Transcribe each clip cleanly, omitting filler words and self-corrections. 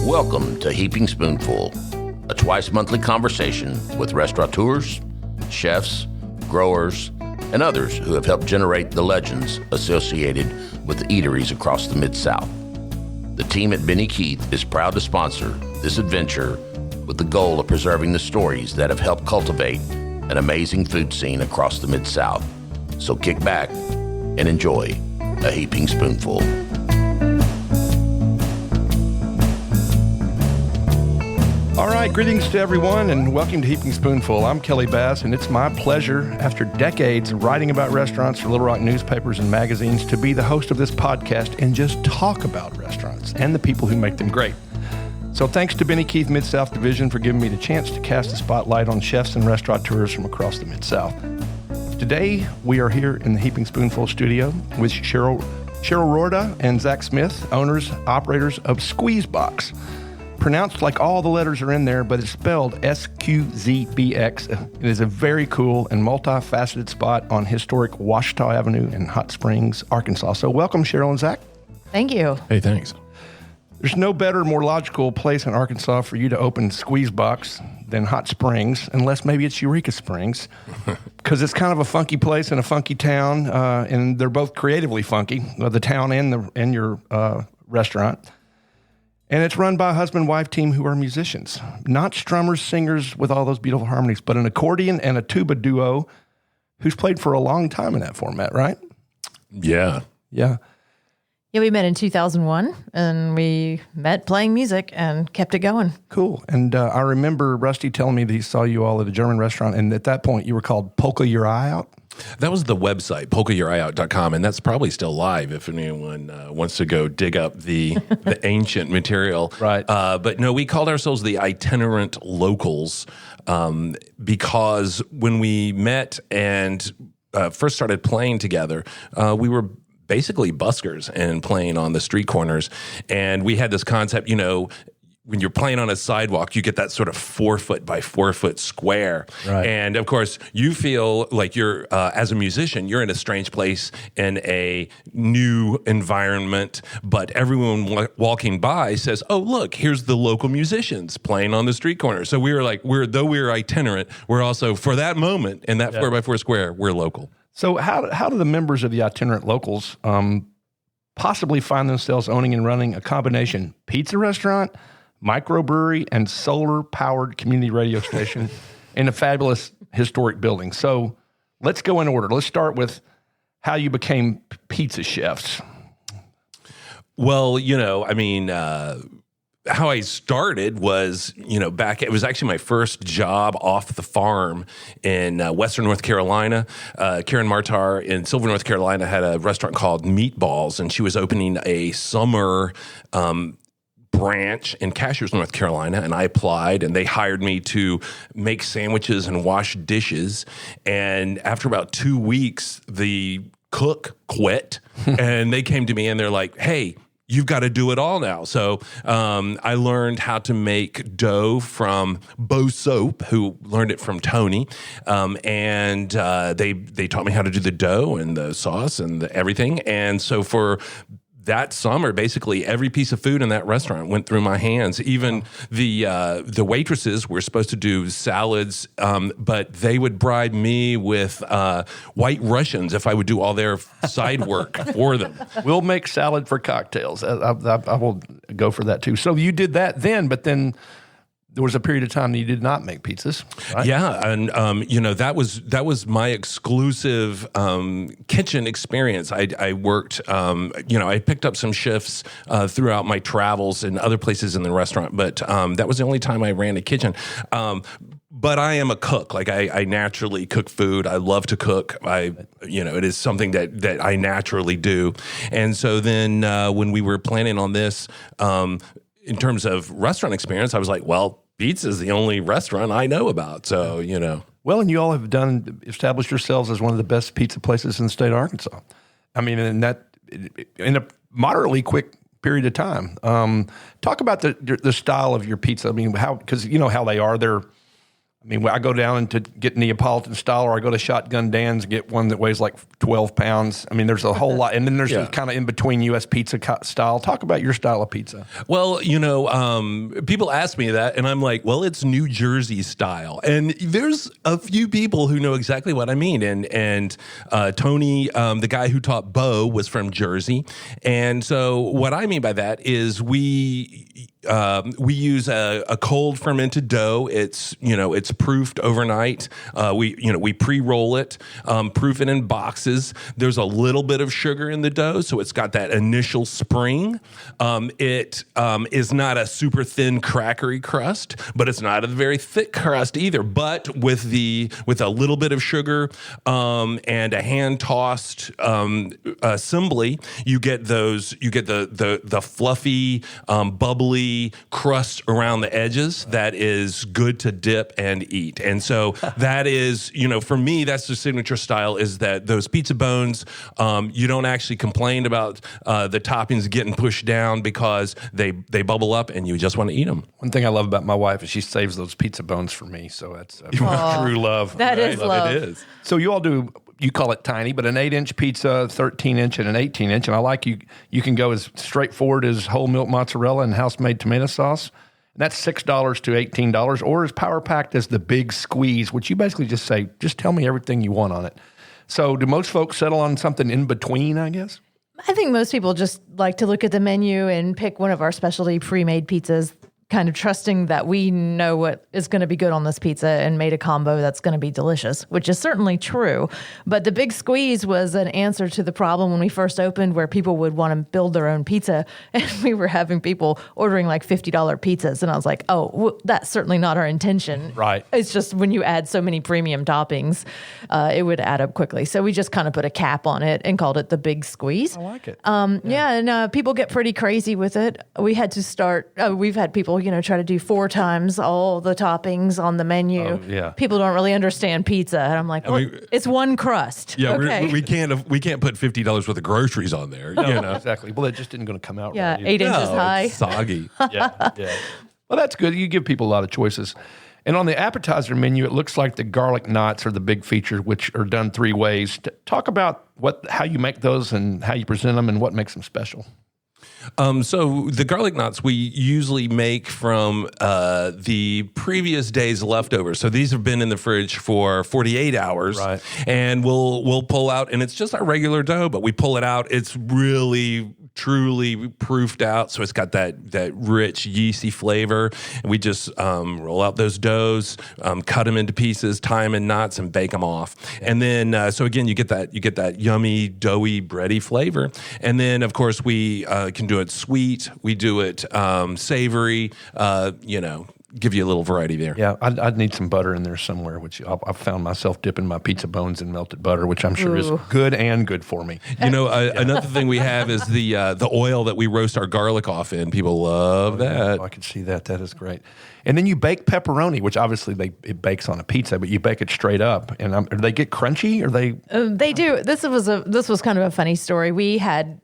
Welcome to Heaping Spoonful, a twice-monthly conversation with restaurateurs, chefs, growers, and others who have helped generate the legends associated with eateries across the Mid-South. The team at Benny Keith is proud to sponsor this adventure with the goal of preserving the stories that have helped cultivate an amazing food scene across the Mid-South. So kick back and enjoy a Heaping Spoonful. All right, greetings to everyone and welcome to Heaping Spoonful. I'm Kelly Bass, and it's my pleasure, after decades of writing about restaurants for Little Rock newspapers and magazines, to be the host of this podcast and just talk about restaurants and the people who make them great. So thanks to Benny Keith Mid-South Division for giving me the chance to cast a spotlight on chefs and restaurateurs from across the Mid-South. Today, we are here in the Heaping Spoonful studio with Cheryl Roorda and Zac Smith, owners, operators of SQZBX. Pronounced like all the letters are in there, but it's spelled SQZBX. It is a very cool and multifaceted spot on historic Ouachita Avenue in Hot Springs, Arkansas. So welcome, Cheryl and Zac. Thank you. Hey, thanks. There's no better, more logical place in Arkansas for you to open SQZBX than Hot Springs, unless maybe it's Eureka Springs, because it's kind of a funky place in a funky town, and they're both creatively funky, the town and your restaurant. And it's run by a husband-wife team who are musicians, not strummers, singers with all those beautiful harmonies, but an accordion and a tuba duo who's played for a long time in that format, right? Yeah. Yeah. Yeah, we met in 2001, and we met playing music and kept it going. Cool. And I remember Rusty telling me that he saw you all at a German restaurant, and at that point you were called Polka Your Eye Out. That was the website, polkayoureye.com, and that's probably still live if anyone wants to go dig up the ancient material. Right. But no, we called ourselves the itinerant locals because when we met and first started playing together, we were basically buskers and playing on the street corners. And we had this concept, when you're playing on a sidewalk, you get that sort of 4 foot by 4 foot square. Right. And of course, you feel like you're, as a musician, you're in a strange place in a new environment, but everyone walking by says, oh, look, here's the local musicians playing on the street corner. So we were like, though we're itinerant, we're also, for that moment, in that 4 by 4 square, we're local. So how do the members of the itinerant locals possibly find themselves owning and running a combination pizza restaurant, microbrewery, and solar-powered community radio station in a fabulous historic building? So let's go in order. Let's start with how you became pizza chefs. Well, how I started was, it was actually my first job off the farm in Western North Carolina. Karen Martar in Silver, North Carolina had a restaurant called Meatballs, and she was opening a summer branch in Cashiers, North Carolina, and I applied, and they hired me to make sandwiches and wash dishes. And after about 2 weeks, the cook quit, and they came to me and they're like, hey, you've got to do it all now. So I learned how to make dough from Bo Soap, who learned it from Tony. And they taught me how to do the dough and the sauce and everything. And so for that summer, basically every piece of food in that restaurant went through my hands. Even the waitresses were supposed to do salads, but they would bribe me with White Russians if I would do all their side work for them. We'll make salad for cocktails. I will go for that too. So you did that then, but then there was a period of time that you did not make pizzas, right? Yeah, and that was my exclusive kitchen experience. I worked, I picked up some shifts throughout my travels and other places in the restaurant, but that was the only time I ran a kitchen. But I am a cook. Like I naturally cook food. I love to cook. It is something that I naturally do. And so then when we were planning on this, in terms of restaurant experience, I was like, well, pizza is the only restaurant I know about. So, Well, and you all have established yourselves as one of the best pizza places in the state of Arkansas. I mean, in a moderately quick period of time. Talk about the style of your pizza. I mean, because you know how they are. They're I mean, I go down to get Neapolitan style, or I go to Shotgun Dan's and get one that weighs like 12 pounds. I mean, there's a whole lot. And then there's kind of in between U.S. pizza style. Talk about your style of pizza. Well, people ask me that, and I'm like, well, it's New Jersey style. And there's a few people who know exactly what I mean. And Tony, the guy who taught Bo, was from Jersey. And so what I mean by that is we use a cold fermented dough. It's proofed overnight. We pre-roll it, proof it in boxes. There's a little bit of sugar in the dough, so it's got that initial spring. It is not a super thin crackery crust, but it's not a very thick crust either. But with a little bit of sugar and a hand tossed assembly, you get the fluffy, bubbly crust around the edges that is good to dip and eat. And so that is, for me, that's the signature style, is that those pizza bones, you don't actually complain about the toppings getting pushed down because they bubble up and you just want to eat them. One thing I love about my wife is she saves those pizza bones for me. So that's true love. That is love. It is. So you all do, you call it tiny, but an 8-inch pizza, 13-inch, and an 18-inch. And I like you can go as straightforward as whole milk mozzarella and house-made tomato sauce. And that's $6 to $18, or as power-packed as the Big Squeeze, which you basically just say, just tell me everything you want on it. So do most folks settle on something in between, I guess? I think most people just like to look at the menu and pick one of our specialty pre-made pizzas, kind of trusting that we know what is going to be good on this pizza and made a combo that's going to be delicious, which is certainly true. But the Big Squeeze was an answer to the problem when we first opened, where people would want to build their own pizza, and we were having people ordering like $50 pizzas. And I was like, that's certainly not our intention. Right. It's just when you add so many premium toppings, it would add up quickly. So we just kind of put a cap on it and called it the Big Squeeze. I like it. And people get pretty crazy with it. We had to start, we've had people, try to do 4 times all the toppings on the menu. People don't really understand pizza. And I'm like, it's one crust. Yeah, okay. we can't put $50 worth of groceries on there. No, exactly. Well, it just isn't going to come out right. 8 inches high. It's soggy. Yeah. Well, that's good. You give people a lot of choices. And on the appetizer menu, it looks like the garlic knots are the big feature, which are done 3 ways. Talk about how you make those and how you present them and what makes them special. So the garlic knots we usually make from the previous day's leftovers. So these have been in the fridge for 48 hours, right? And we'll pull out, and it's just our regular dough, but we pull it out. It's really truly proofed out, so it's got that rich yeasty flavor. And we just roll out those doughs, cut them into pieces, tie them in knots, and bake them off. And then so again, you get that yummy, doughy, bready flavor. And then of course we can do it sweet. We do it savory. Give you a little variety there. Yeah, I'd need some butter in there somewhere, which I've found myself dipping my pizza bones in melted butter, which I'm sure is good for me. Another thing we have is the oil that we roast our garlic off in. People love that. I can see that. That is great. And then you bake pepperoni, which obviously it bakes on a pizza, but you bake it straight up. And do they get crunchy? Or they? They do. This was kind of a funny story. We had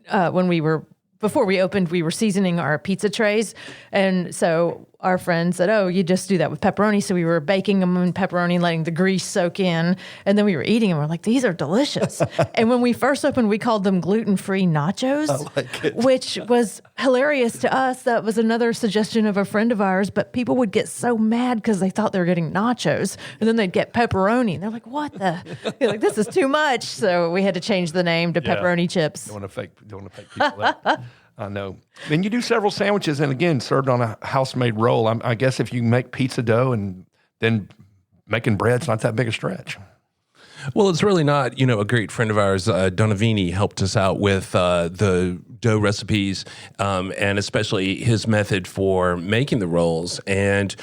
before we opened, we were seasoning our pizza trays, and so our friend said, you just do that with pepperoni. So we were baking them in pepperoni, letting the grease soak in, and then we were eating them. We're like, these are delicious. And when we first opened, we called them gluten-free nachos, which was hilarious to us. That was another suggestion of a friend of ours, but people would get so mad because they thought they were getting nachos, and then they'd get pepperoni, and they're like, what the? They're like, this is too much. So we had to change the name to pepperoni chips. Don't want to fake people out. I know. Then you do several sandwiches, and again, served on a house-made roll. I guess if you make pizza dough and then making bread's not that big a stretch. Well, it's really not. A great friend of ours, Donavini, helped us out with the dough recipes, and especially his method for making the rolls. And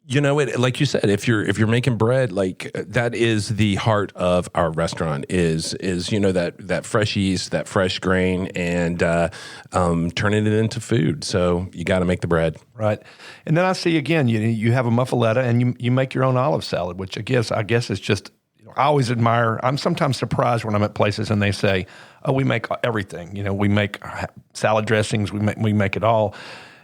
like you said, if you're making bread, like that is the heart of our restaurant is that fresh yeast, that fresh grain, and turning it into food. So you got to make the bread, right? And then I see again, you have a muffaletta, and you make your own olive salad, which I guess is just. I always admire. I'm sometimes surprised when I'm at places and they say, "Oh, we make everything." We make salad dressings. We make it all.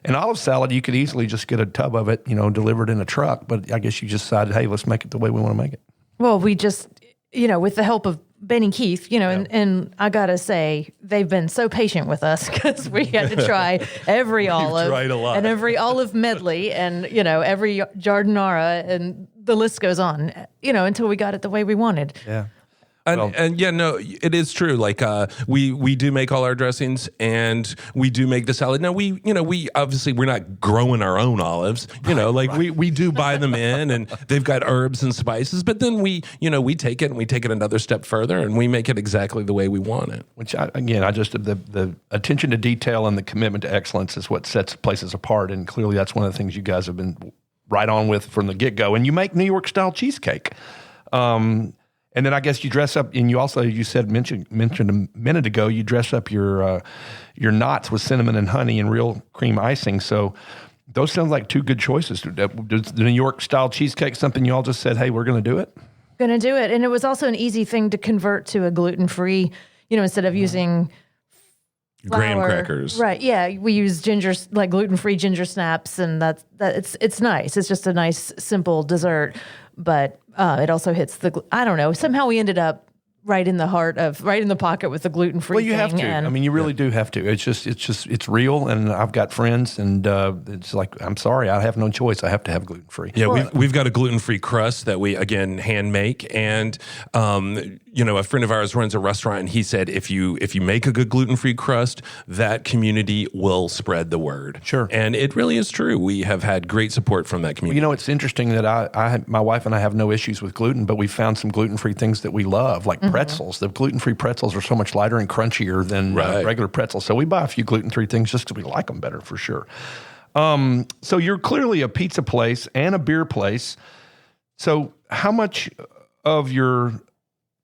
And olive salad, you could easily just get a tub of it, delivered in a truck. But I guess you just decided, hey, let's make it the way we want to make it. Well, we just, with the help of Ben and Keith, and I got to say, they've been so patient with us because we had to try every olive tried a lot. and every olive medley and, every jardinara, and the list goes on, until we got it the way we wanted. Yeah. It is true. Like we do make all our dressings, and we do make the salad. Now we obviously we're not growing our own olives. We do buy them in, and they've got herbs and spices. But then we take it and we take it another step further, and we make it exactly the way we want it. Which I just the attention to detail and the commitment to excellence is what sets places apart, and clearly that's one of the things you guys have been right on with from the get go. And you make New York style cheesecake. And then I guess you dress up, and you also mentioned a minute ago, you dress up your knots with cinnamon and honey and real cream icing. So those sound like two good choices. Does the New York style cheesecake something you all just said, hey, we're going to do it? Going to do it, and it was also an easy thing to convert to a gluten-free. Instead of using graham flour. crackers, right? Yeah, we use gluten-free ginger snaps, and it's nice. It's just a nice simple dessert, but it also hits I don't know. Somehow we ended up right in the pocket with the gluten-free. Well, you have thing, to. You really do have to. It's real, and I've got friends, and it's like, I'm sorry, I have no choice. I have to have gluten-free. Yeah, we've got a gluten-free crust that we again hand make, and a friend of ours runs a restaurant, and he said if you make a good gluten-free crust, that community will spread the word. Sure, and it really is true. We have had great support from that community. It's interesting that my wife and I have no issues with gluten, but we found some gluten-free things that we love, like pretzels. The gluten-free pretzels are so much lighter and crunchier than regular pretzels. So we buy a few gluten-free things just because we like them better, for sure. So you're clearly a pizza place and a beer place. So how much of your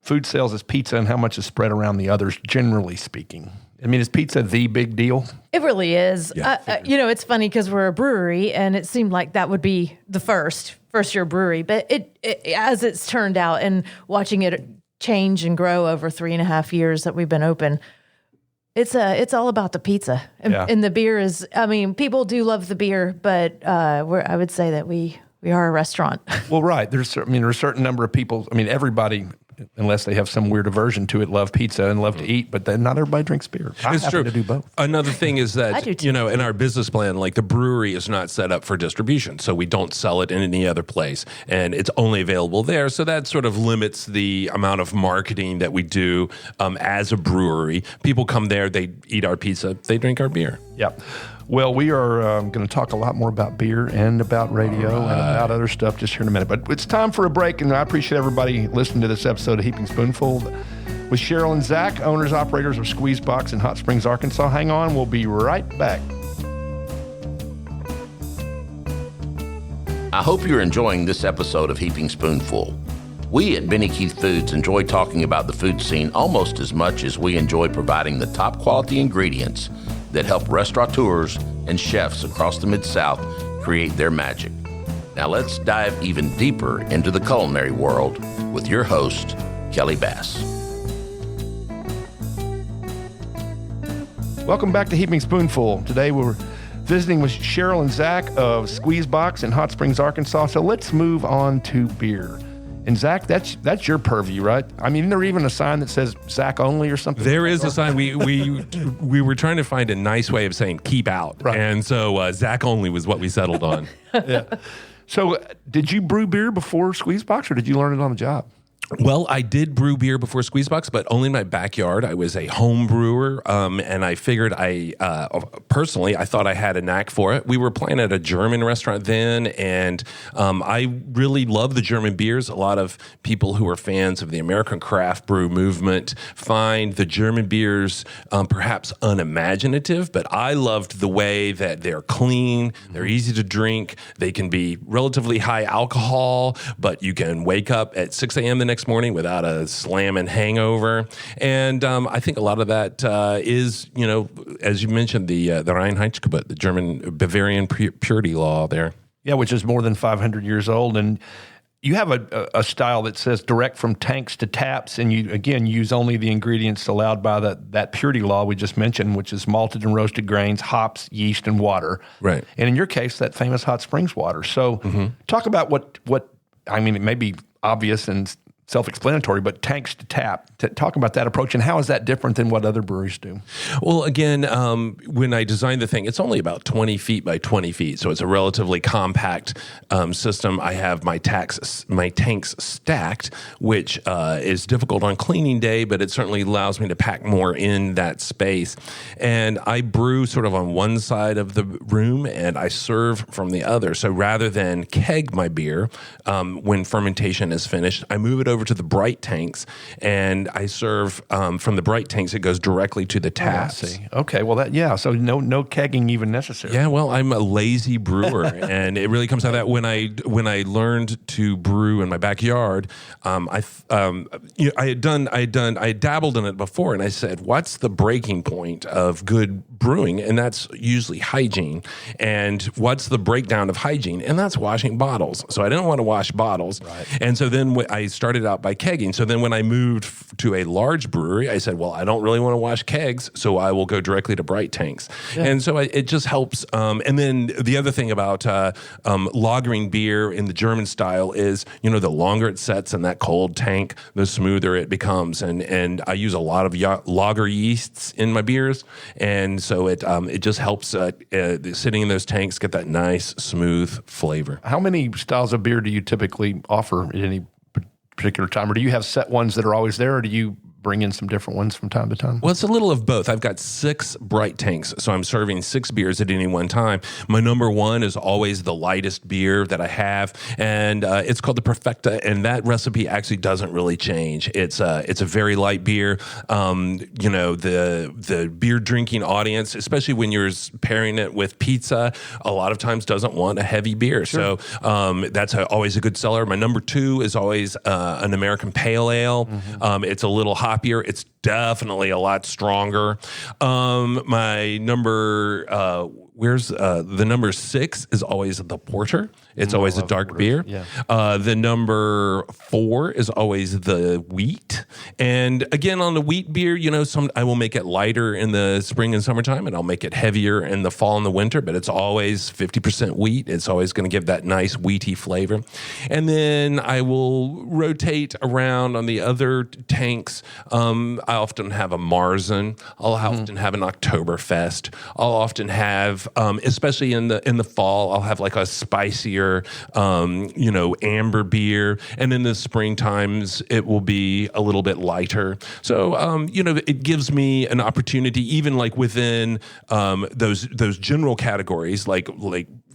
food sales is pizza, and how much is spread around the others, generally speaking? Is pizza the big deal? It really is. Yeah, it's funny because we're a brewery, and it seemed like that would be the first year brewery. But it as it's turned out, and watching it change and grow over 3.5 years that we've been open, it's all about the pizza. And the beer is, people do love the beer, but I would say that we are a restaurant. Well, right. There's a certain number of people. Everybody, unless they have some weird aversion to it, love pizza and love to eat, but then not everybody drinks beer. It's true to do both. Another thing is that, I do too. In our business plan, like the brewery is not set up for distribution, so we don't sell it in any other place, and it's only available there. So that sort of limits the amount of marketing that we do as a brewery. People come there, they eat our pizza, they drink our beer. Yeah. Well, we are going to talk a lot more about beer and about radio and about other stuff just here in a minute. But it's time for a break, and I appreciate everybody listening to this episode of Heaping Spoonful with Cheryl and Zac, owners, operators of SQZBX in Hot Springs, Arkansas. Hang on, we'll be right back. I hope you're enjoying this episode of Heaping Spoonful. We at Benny Keith Foods enjoy talking about the food scene almost as much as we enjoy providing the top quality ingredients that help restaurateurs and chefs across the Mid-South create their magic. Now let's dive even deeper into the culinary world with your host, Kelly Bass. Welcome back to Heaping Spoonful. Today we're visiting with Cheryl and Zac of SQZBX in Hot Springs, Arkansas. So let's move on to beer. And Zac, that's your purview, right? Isn't there even a sign that says Zac only or something? There is a sign. We were trying to find a nice way of saying keep out. Right. And so Zac only was what we settled on. Yeah. So did you brew beer before SQZBX, or did you learn it on the job? Well, I did brew beer before SQZBX, but only in my backyard. I was a home brewer, and I figured personally, I thought I had a knack for it. We were playing at a German restaurant then, and I really love the German beers. A lot of people who are fans of the American craft brew movement find the German beers perhaps unimaginative, but I loved the way that they're clean, they're easy to drink, they can be relatively high alcohol, but you can wake up at 6 a.m. the next morning without a slamming hangover. And I think a lot of that is, as you mentioned, the Reinheitsgebot, the German Bavarian purity law there. Yeah, which is more than 500 years old. And you have a style that says direct from tanks to taps, and you, again, use only the ingredients allowed by that purity law we just mentioned, which is malted and roasted grains, hops, yeast, and water. Right. And in your case, that famous hot springs water. So talk about what I mean, it may be obvious and self-explanatory, but tanks to tap. Talk about that approach, and how is that different than what other breweries do? Well, again, when I designed the thing, it's only about 20 feet by 20 feet, so it's a relatively compact system. I have my tanks stacked, which is difficult on cleaning day, but it certainly allows me to pack more in that space. And I brew sort of on one side of the room, and I serve from the other. So rather than keg my beer when fermentation is finished, I move it over to the bright tanks, and I serve from the bright tanks. It goes directly to the taps. I see. Okay, well, so no kegging even necessary. Yeah, well, I'm a lazy brewer, and it really comes out of that. When I learned to brew in my backyard, I had dabbled in it before, and I said, "What's the breaking point of good brewing?" And that's usually hygiene. And what's the breakdown of hygiene? And that's washing bottles. So I didn't want to wash bottles, right. And so then I started out by kegging. So then when I moved to a large brewery, I said, well, I don't really want to wash kegs, so I will go directly to bright tanks. Yeah. And so it just helps. And then the other thing about lagering beer in the German style is, the longer it sets in that cold tank, the smoother it becomes. And I use a lot of lager yeasts in my beers, and so it just helps sitting in those tanks get that nice, smooth flavor. How many styles of beer do you typically offer at any particular time, or do you have set ones that are always there, or do you bring in some different ones from time to time? Well, it's a little of both. I've got 6 bright tanks, so I'm serving 6 beers at any one time. My number one is always the lightest beer that I have, and it's called the Perfecta, and that recipe actually doesn't really change. It's a very light beer. The beer drinking audience, especially when you're pairing it with pizza, a lot of times doesn't want a heavy beer. Sure. So that's always a good seller. My number 2 is always an American Pale Ale. It's a little hoppier. It's definitely a lot stronger. My number, the number 6 is always the porter. It's always a dark beer. Yeah. The number 4 is always the wheat. And again, on the wheat beer, I will make it lighter in the spring and summertime, and I'll make it heavier in the fall and the winter, but it's always 50% wheat. It's always going to give that nice wheaty flavor. And then I will rotate around on the other tanks. I often have a Marzen. I'll often have an Oktoberfest. I'll often have, especially in the fall, I'll have like a spicier, amber beer. And in the spring times, it will be a little bit lighter. So, it gives me an opportunity, even like within those general categories, like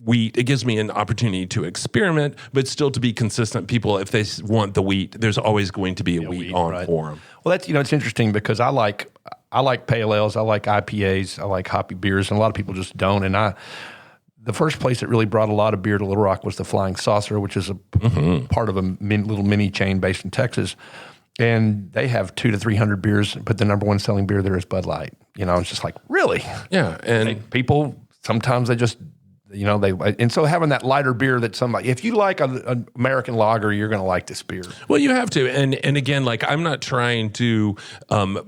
wheat, it gives me an opportunity to experiment, but still to be consistent. People, if they want the wheat, there's always going to be a wheat on right. for them. Well, that's it's interesting because I like pale ales, I like IPAs, I like hoppy beers, and a lot of people just don't. And the first place that really brought a lot of beer to Little Rock was the Flying Saucer, which is a part of a little mini chain based in Texas. And they have 200 to 300 beers, but the number one selling beer there is Bud Light. It's just like, really? Yeah. And people, sometimes they just, and so having that lighter beer that somebody, if you like an American lager, you're going to like this beer. Well, you have to. And again, like, I'm not trying to, my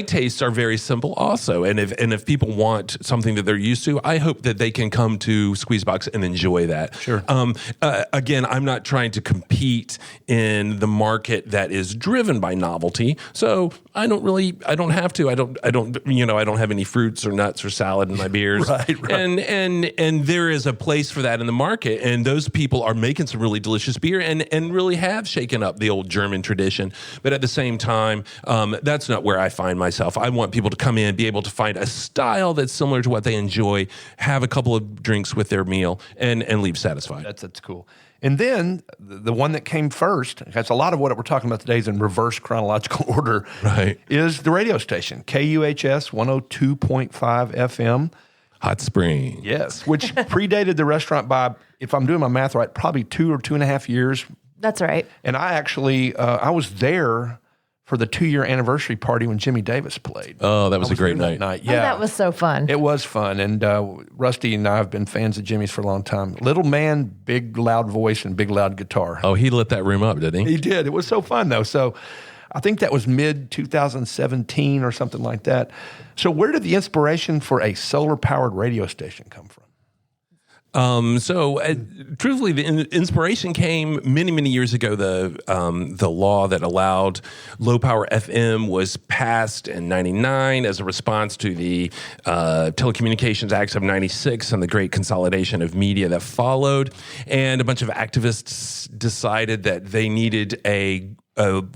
tastes are very simple also. And if people want something that they're used to, I hope that they can come to SQZBX and enjoy that. Sure. Again, I'm not trying to compete in the market that is driven by novelty. So I don't have to. I don't have any fruits or nuts or salad in my beers. Right. And there is a place for that in the market. And those people are making some really delicious beer and really have shaken up the old German tradition. But at the same time, that's not where I find myself. I want people to come in, be able to find a style that's similar to what they enjoy, have a couple of drinks with their meal, and leave satisfied. That's cool. And then the one that came first, that's a lot of what we're talking about today is in reverse chronological order, right? Is the radio station, KUHS 102.5 FM. Hot Springs. Yes, which predated the restaurant by, if I'm doing my math right, probably 2 or 2.5 years. That's right. And I actually, I was there for the 2-year anniversary party when Jimmy Davis played. Oh, that was a great there that night. Yeah, Oh, that was so fun. It was fun, and Rusty and I have been fans of Jimmy's for a long time. Little man, big loud voice, and big loud guitar. Oh, he lit that room up, didn't he? He did. It was so fun, though. So I think that was mid-2017 or something like that. So where did the inspiration for a solar-powered radio station come from? Truthfully, the inspiration came many, many years ago. The law that allowed low power FM was passed in '99 as a response to the Telecommunications Acts of '96 and the great consolidation of media that followed. And a bunch of activists decided that they needed a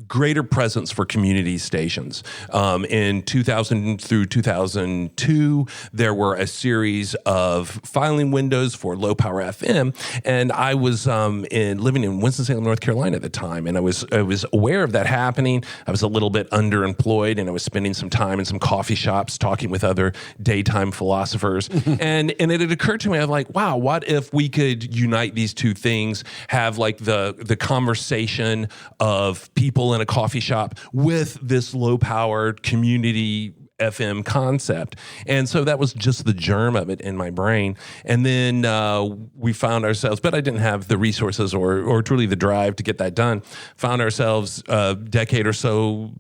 greater presence for community stations. In 2000 through 2002, there were a series of filing windows for low power FM, and I was living in Winston-Salem, North Carolina at the time, and I was aware of that happening. I was a little bit underemployed, and I was spending some time in some coffee shops talking with other daytime philosophers, and it had occurred to me, I'm like, wow, what if we could unite these two things, have like the conversation of people in a coffee shop with this low-powered community FM concept. And so that was just the germ of it in my brain. And then we found ourselves, but I didn't have the resources or truly the drive to get that done, found ourselves a decade or so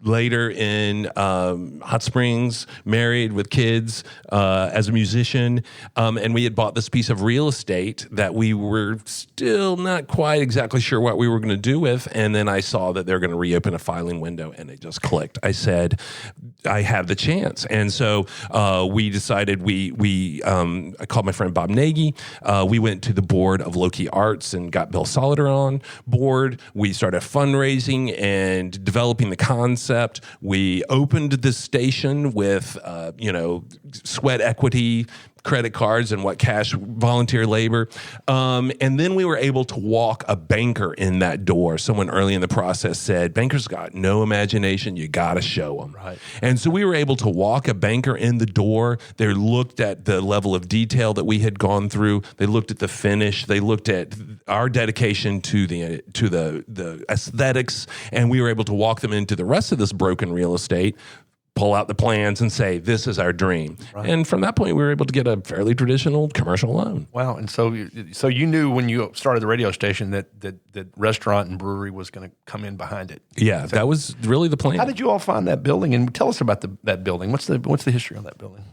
later in Hot Springs, married with kids, as a musician, and we had bought this piece of real estate that we were still not quite exactly sure what we were going to do with, and then I saw that they're going to reopen a filing window, and it just clicked. I said, I have the chance, and so we decided I called my friend Bob Nagy. We went to the board of Low Key Arts and got Bill Solider on board. We started fundraising and developing the concept. We opened the station with, sweat equity, credit cards, and cash volunteer labor. And then we were able to walk a banker in that door. Someone early in the process said, bankers got no imagination. You got to show them. Right. And so we were able to walk a banker in the door. They looked at the level of detail that we had gone through. They looked at the finish. They looked at our dedication to the aesthetics. And we were able to walk them into the rest of this broken real estate, pull out the plans and say, this is our dream. Right. And from that point, we were able to get a fairly traditional commercial loan. Wow. And so you knew when you started the radio station that restaurant and brewery was going to come in behind it. Yeah, that was really the plan. How did you all find that building? And tell us about that building. What's the history on that building?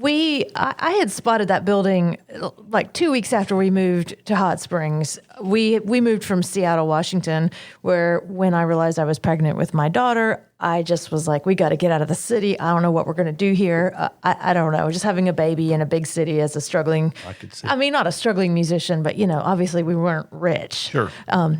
I had spotted that building like 2 weeks after we moved to Hot Springs. We moved from Seattle, Washington, where when I realized I was pregnant with my daughter, I just was like, we got to get out of the city. I don't know what we're going to do here. I don't know. Just having a baby in a big city as a struggling, not a struggling musician, but, obviously we weren't rich. Sure.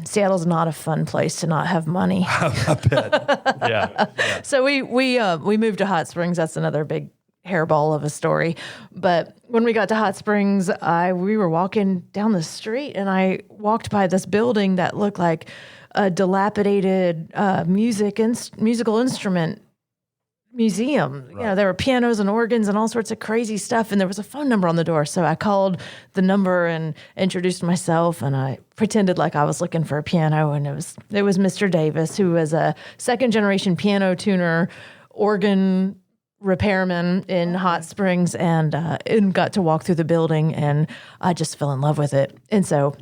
Seattle's not a fun place to not have money. I bet. Yeah. So we moved to Hot Springs. That's another big hairball of a story. But when we got to Hot Springs, we were walking down the street and I walked by this building that looked like a dilapidated musical instrument museum. Right. There were pianos and organs and all sorts of crazy stuff, and there was a phone number on the door. So I called the number and introduced myself, and I pretended like I was looking for a piano, and it was Mr. Davis, who was a second-generation piano tuner, organ repairman in Hot Springs, and got to walk through the building, and I just fell in love with it. And so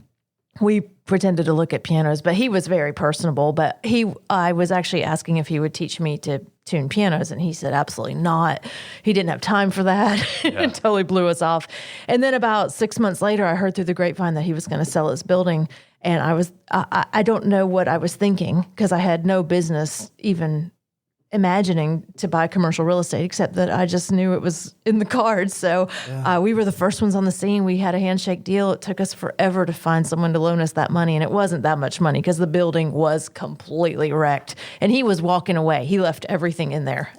we pretended to look at pianos, but he was very personable. But I was actually asking if he would teach me to tune pianos, and he said absolutely not. He didn't have time for that. It totally blew us off. And then about 6 months later, I heard through the grapevine that he was going to sell his building, and I don't know what I was thinking, because I had no business even imagining to buy commercial real estate, except that I just knew it was in the cards. So we were the first ones on the scene. We had a handshake deal. It took us forever to find someone to loan us that money, and it wasn't that much money because the building was completely wrecked. And he was walking away. He left everything in there.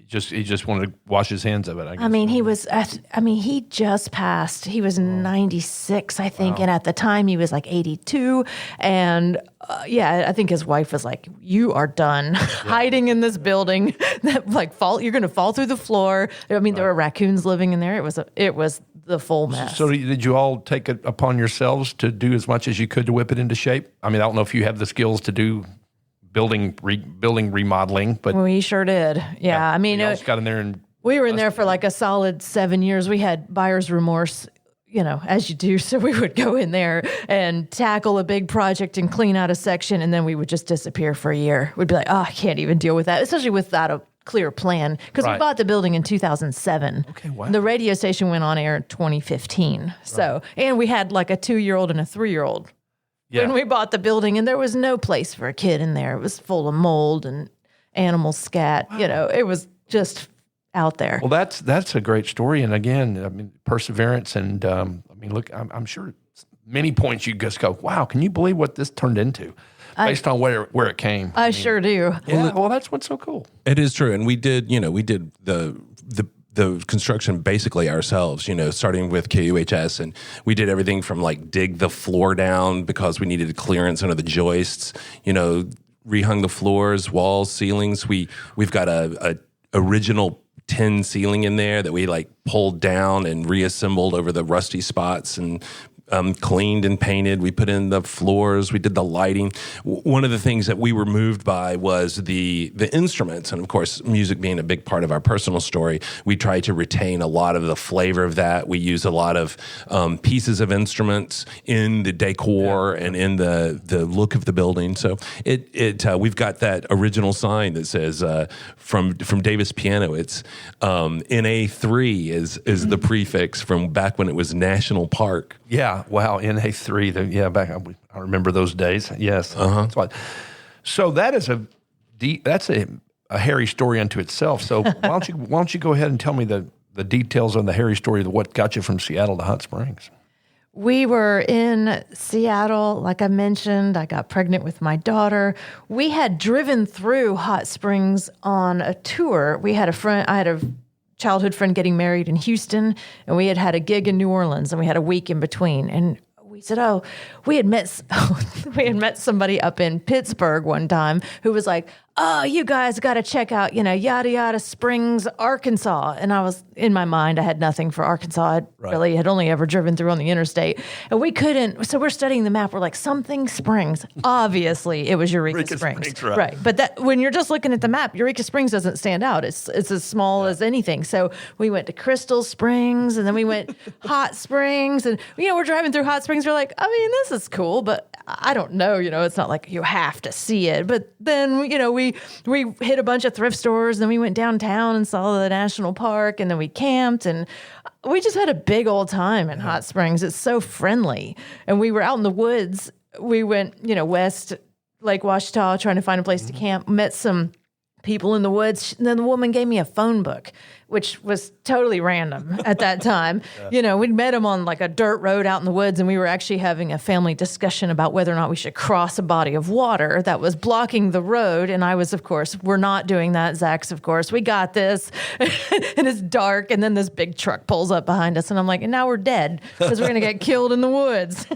He just wanted to wash his hands of it, I guess. He just passed. He was 96, I think, and at the time he was like 82. And I think his wife was like, "You are done hiding in this building. That you're going to fall through the floor." There were raccoons living in there. It was the full mess. So did you all take it upon yourselves to do as much as you could to whip it into shape? I don't know if you have the skills to do building remodeling, but We sure did. Yeah. I mean, we also got in there and we were in there for like a solid 7 years. We had buyer's remorse, as you do. So we would go in there and tackle a big project and clean out a section, and then we would just disappear for a year. We'd be like, I can't even deal with that, especially without a clear plan. Because we bought the building in 2007. Okay, wow. The radio station went on air in 2015. So, and we had like a 2-year-old and a 3-year-old when we bought the building, and there was no place for a kid in there. It was full of mold and animal scat. Wow. It was just out there. Well, that's a great story. And again, I mean, perseverance. And look, I'm sure many points you just go, wow, can you believe what this turned into based on where it came? I sure do. Yeah, well, that's what's so cool. It is true. And we did the construction basically ourselves, starting with KUHS, and we did everything from like dig the floor down because we needed a clearance under the joists, rehung the floors, walls, ceilings. We've got a original tin ceiling in there that we like pulled down and reassembled over the rusty spots and cleaned and painted. We put in the floors. We did the lighting. One of the things that we were moved by was the instruments. And of course, music being a big part of our personal story, we try to retain a lot of the flavor of that. We use a lot of pieces of instruments in the decor and in the look of the building. So we've got that original sign that says from Davis Piano. It's NA3 is the prefix from back when it was National Park. Yeah, wow, NA3. Back I remember those days. Yes. That's why. So that is that's a hairy story unto itself. So why don't you go ahead and tell me the details on the hairy story of what got you from Seattle to Hot Springs? We were in Seattle, like I mentioned. I got pregnant with my daughter. We had driven through Hot Springs on a tour. I had a childhood friend getting married in Houston, and we had a gig in New Orleans, and we had a week in between. And we said, we had met somebody up in Pittsburgh one time who was like, you guys got to check out, Yada Yada Springs, Arkansas. And I was, in my mind, I had nothing for Arkansas. I really had only ever driven through on the interstate. And we couldn't, so we're studying the map. We're like, something Springs. Obviously, it was Eureka Springs. Right. But when you're just looking at the map, Eureka Springs doesn't stand out. It's as small as anything. So we went to Crystal Springs, and then we went Hot Springs. And, we're driving through Hot Springs. We're like, this is cool, but I don't know. It's not like you have to see it. But then, we hit a bunch of thrift stores, and then we went downtown and saw the national park, and then we camped, and we just had a big old time in Hot Springs. It's so friendly. And we were out in the woods. We went, west Lake Ouachita, trying to find a place to camp, met some people in the woods. And then the woman gave me a phone book, which was totally random at that time. We'd met him on like a dirt road out in the woods, and we were actually having a family discussion about whether or not we should cross a body of water that was blocking the road. And I was, of course, we're not doing that. Zach's, of course, we got this. And it's dark, and then this big truck pulls up behind us, and I'm like, and now we're dead because we're going to get killed in the woods.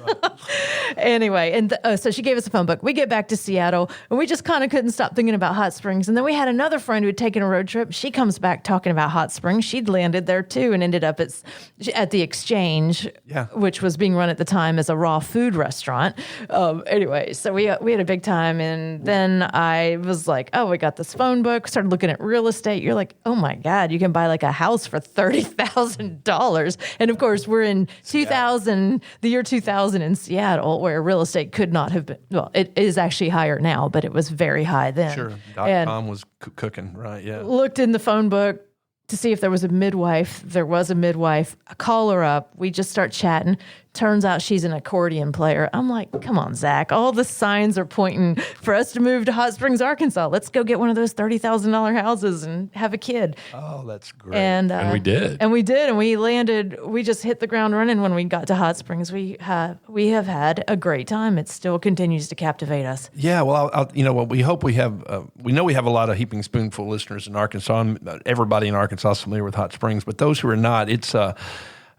Anyway, and so she gave us a phone book. We get back to Seattle, and we just kind of couldn't stop thinking about Hot Springs. And then we had another friend who had taken a road trip. She comes back talking about Hot Springs. She'd landed there too and ended up at the Exchange, which was being run at the time as a raw food restaurant. Anyway, so we had a big time, and then I was like, we got this phone book, started looking at real estate. You're like, oh my God, you can buy like a house for $30,000. And of course, we're in 2000, the year 2000 in Seattle, where real estate could not have been, well, it is actually higher now, but it was very high then. Sure, .com was cooking, right? Yeah. Looked in the phone book to see if there was a midwife. There was a midwife. I call her up. We just start chatting. Turns out she's an accordion player. I'm like, come on, Zach. All the signs are pointing for us to move to Hot Springs, Arkansas. Let's go get one of those $30,000 houses and have a kid. Oh, that's great. And we did. And we did. And we landed. We just hit the ground running when we got to Hot Springs. We have had a great time. It still continues to captivate us. Yeah. Well, we hope we have. We know we have a lot of Heaping Spoonful listeners in Arkansas. Everybody in Arkansas is familiar with Hot Springs, but those who are not, it's a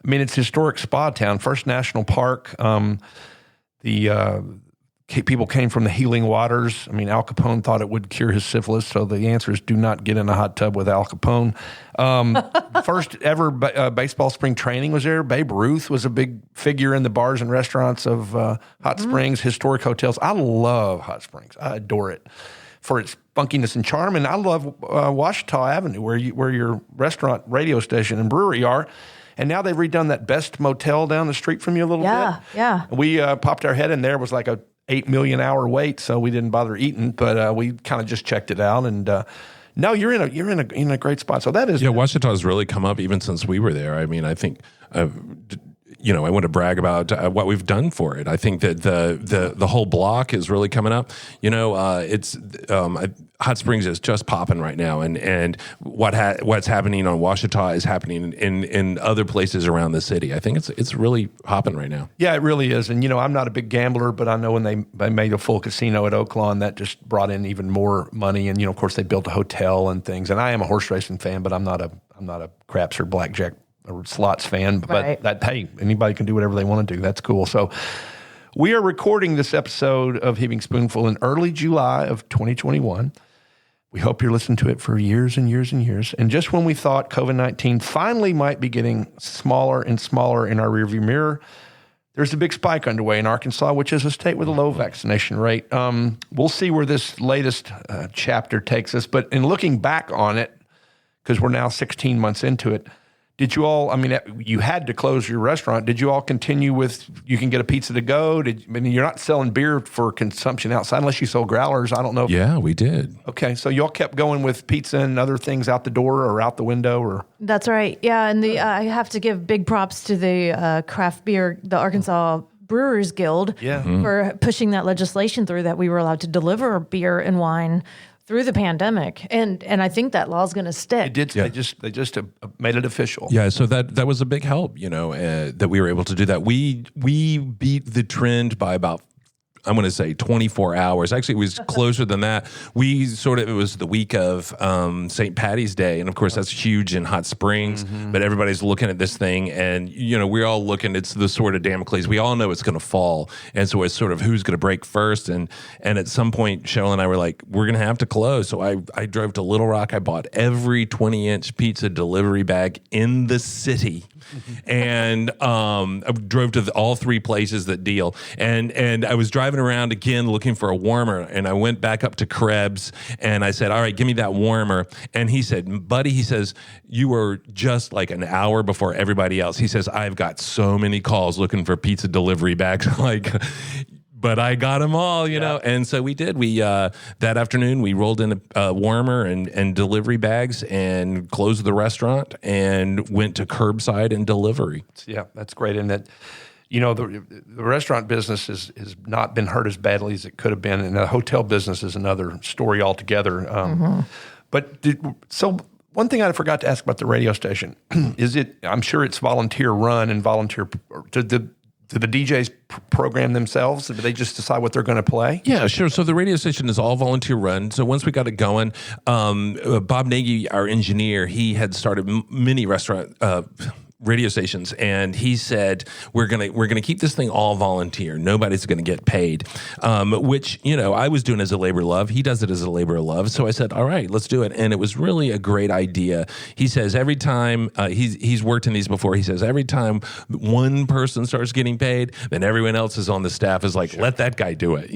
historic spa town, first national park. People came from the healing waters. Al Capone thought it would cure his syphilis, so the answer is do not get in a hot tub with Al Capone. First ever baseball spring training was there. Babe Ruth was a big figure in the bars and restaurants of Hot Springs, historic hotels. I love Hot Springs. I adore it. for its funkiness and charm. And I love Ouachita Avenue, where your restaurant, radio station, and brewery are. And now they've redone that Best Motel down the street from you a little bit. Yeah. We popped our head in there. It was like a 8 million hour wait, so we didn't bother eating. But we kind of just checked it out. And no, you're in a great spot. So that is Ouachita has really come up even since we were there. I mean, I think. I want to brag about what we've done for it. I think that the whole block is really coming up. Hot Springs is just popping right now, and what's happening on Ouachita is happening in other places around the city. I think it's really hopping right now. Yeah, it really is. And I'm not a big gambler, but I know when they made a full casino at Oaklawn, that just brought in even more money. And of course, they built a hotel and things. And I am a horse racing fan, but I'm not a craps or blackjack or slots fan, but hey, anybody can do whatever they want to do. That's cool. So we are recording this episode of Heaping Spoonful in early July of 2021. We hope you're listening to it for years and years and years. And just when we thought COVID-19 finally might be getting smaller and smaller in our rearview mirror, there's a big spike underway in Arkansas, which is a state with a low vaccination rate. We'll see where this latest chapter takes us. But in looking back on it, because we're now 16 months into it, did you all, you had to close your restaurant. Did you all continue with, you can get a pizza to go? You're not selling beer for consumption outside unless you sold growlers. I don't know. Yeah, we did. Okay, so y'all kept going with pizza and other things out the door or out the window? Or That's right. Yeah, and I have to give big props to the craft beer, the Arkansas Brewers Guild, for pushing that legislation through that we were allowed to deliver beer and wine through the pandemic, and I think that law is going to stick. It did. Yeah. They just made it official. Yeah, so that was a big help, that we were able to do that. We beat the trend by about, I'm going to say 24 hours. Actually, it was closer than that. It was the week of St. Patty's Day. And of course, that's huge in Hot Springs, but everybody's looking at this thing and, we're all looking, it's the sort of Damocles. We all know it's going to fall. And so it's sort of who's going to break first. And at some point, Cheryl and I were like, we're going to have to close. So I drove to Little Rock. I bought every 20-inch pizza delivery bag in the city. And I drove to all three places that deal. And I was driving around again looking for a warmer, and I went back up to Krebs and I said, all right, give me that warmer. And he said, buddy, he says, you were just like an hour before everybody else. He says, I've got so many calls looking for pizza delivery bags. But I got them all, you know. And so we did. We that afternoon we rolled in a warmer and delivery bags and closed the restaurant and went to curbside and delivery. Yeah, that's great. And that, the restaurant business has not been hurt as badly as it could have been, and the hotel business is another story altogether. So one thing I forgot to ask about the radio station is I'm sure it's volunteer run and volunteer. Do the DJs program themselves? Do they just decide what they're going to play? Yeah, sure. So the radio station is all volunteer run. So once we got it going, Bob Nagy, our engineer, he had started many restaurant radio stations, and he said we're gonna keep this thing all volunteer. Nobody's gonna get paid, which I was doing as a labor of love. He does it as a labor of love. So I said, all right, let's do it. And it was really a great idea. He says every time he's worked in these before. He says every time one person starts getting paid, then everyone else is on the staff is like, let that guy do it.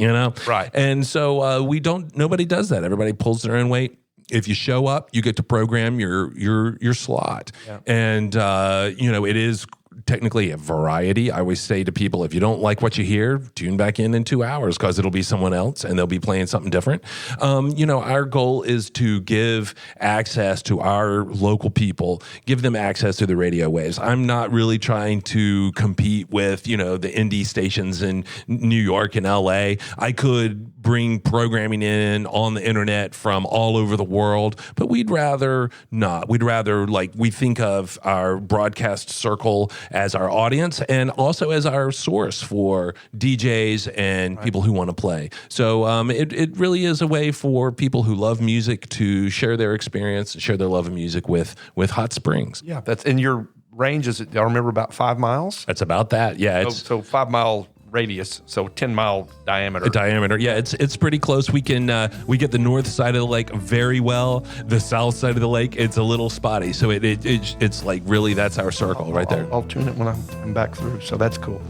Right. And so nobody does that. Everybody pulls their own weight. If you show up, you get to program your slot. Yeah. And, it is technically a variety. I always say to people, if you don't like what you hear, tune back in 2 hours because it'll be someone else and they'll be playing something different. Our goal is to give access to our local people, give them access to the radio waves. I'm not really trying to compete with, the indie stations in New York and LA. I could bring programming in on the internet from all over the world, but we'd rather not. We'd rather we think of our broadcast circle as our audience and also as our source for DJs and people who want to play. So it really is a way for people who love music to share their experience, share their love of music with Hot Springs. Yeah, that's in your range. Is it? I remember about 5 miles. That's about that. Yeah. So 5 mile radius, so 10-mile diameter. Diameter. Yeah, it's pretty close. We get the north side of the lake very well. The south side of the lake, it's a little spotty. So it's like really that's our circle right there. I'll tune it when I'm back through. So that's cool.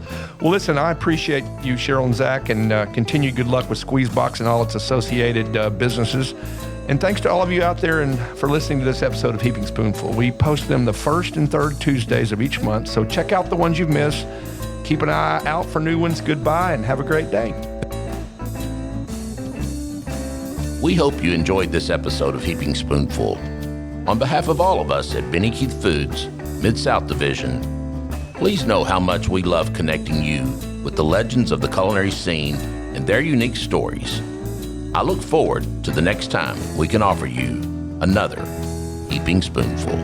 Well, listen, I appreciate you, Cheryl and Zac, and continued good luck with SqueezeBox and all its associated businesses. And thanks to all of you out there and for listening to this episode of Heaping Spoonful. We post them the first and third Tuesdays of each month, so check out the ones you've missed. Keep an eye out for new ones. Goodbye, and have a great day. We hope you enjoyed this episode of Heaping Spoonful. On behalf of all of us at Benny Keith Foods, Mid-South Division, please know how much we love connecting you with the legends of the culinary scene and their unique stories. I look forward to the next time we can offer you another Heaping Spoonful.